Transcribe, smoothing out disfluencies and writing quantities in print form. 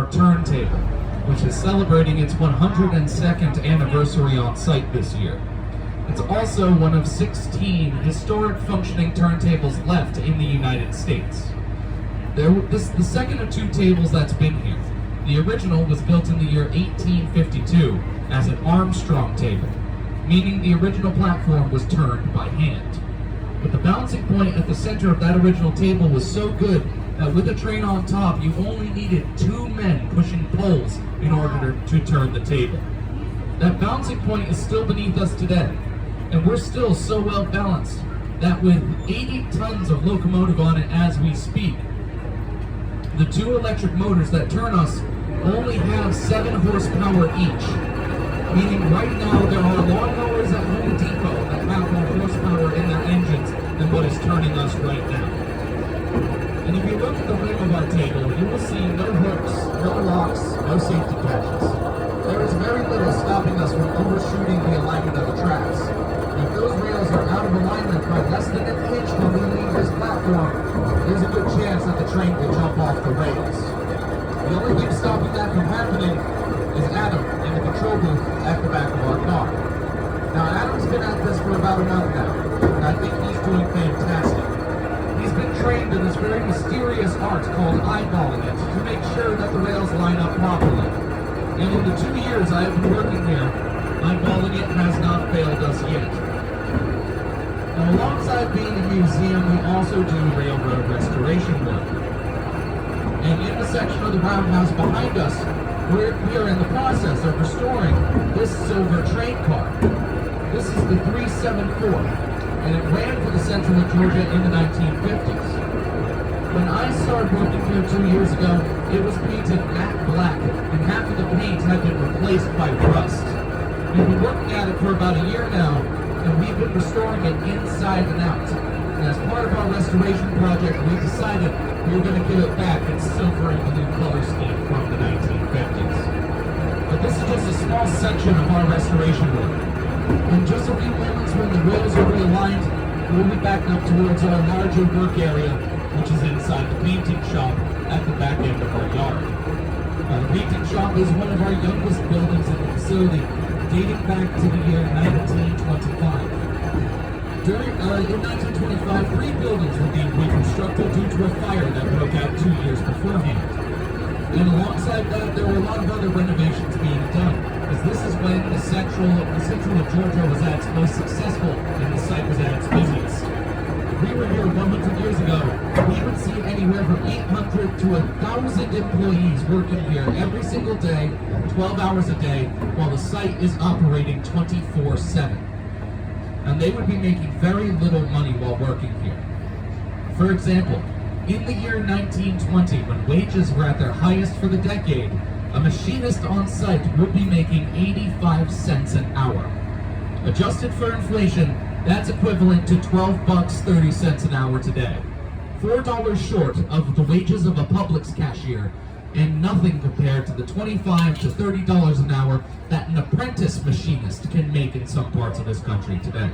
our turntable, which is celebrating its 102nd anniversary on site this year. It's also one of 16 historic functioning turntables left in the United States. This is the second of two tables that's been here. The original was built in the year 1852 as an Armstrong table, meaning the original platform was turned by hand. But the balancing point at the center of that original table was so good that with a train on top, you only needed 2 men pushing poles in order to turn the table. That balancing point is still beneath us today, and we're still so well balanced that with 80 tons of locomotive on it as we speak, the 2 electric motors that turn us only have 7 horsepower each. Meaning right now there are lawnmowers at Home Depot that have more horsepower in their engines than what is turning us right now. And if you look at the rim of our table, you will see no hooks, no locks, no safety catches. There is very little stopping us from overshooting the alignment of the tracks. If those rails are out of alignment by less than an inch when we leave this platform, there's a good chance that the train will jump off the rails. The only thing stopping that from happening is Adam in the control booth at the back of our car. Now Adam's been at this for about a month now, and I think he's doing fantastic. He's been trained in this very mysterious art called eyeballing it to make sure that the rails line up properly. And in the 2 years I have been working here, eyeballing it has not failed us yet. Now alongside being a museum, we also do railroad restoration work. And in the section of the roundhouse behind us, we are in the process of restoring this silver train car. This is the 374, and it ran for the Central of Georgia in the 1950s. When I started working here 2 years ago, it was painted matte black, and half of the paint had been replaced by rust. We've been working at it for about a year now, and we've been restoring it inside and out. And as part of our restoration project, we decided we were going to give it back in silver and blue color scheme from the 1950s. But this is just a small section of our restoration work. In just a few moments when the rails are realigned, we'll be back up towards our larger work area, which is inside the painting shop at the back end of our yard. The painting shop is one of our youngest buildings in the facility, dating back to the year 1925. In 1925, 3 buildings were being reconstructed due to a fire that broke out 2 years beforehand. And alongside that, there were a lot of other renovations being done, as this is when the Central of Georgia was at its most successful and the site was at its busiest. If we were here 100 years ago, we would see anywhere from 800 to 1,000 employees working here every single day, 12 hours a day, while the site is operating 24/7. And they would be making very little money while working here. For example, in the year 1920, when wages were at their highest for the decade, a machinist on site would be making 85 cents an hour. Adjusted for inflation, that's equivalent to $12.30 an hour today. $4 short of the wages of a Publix cashier, and nothing compared to the $25 to $30 an hour that an apprentice machinist can make in some parts of this country today.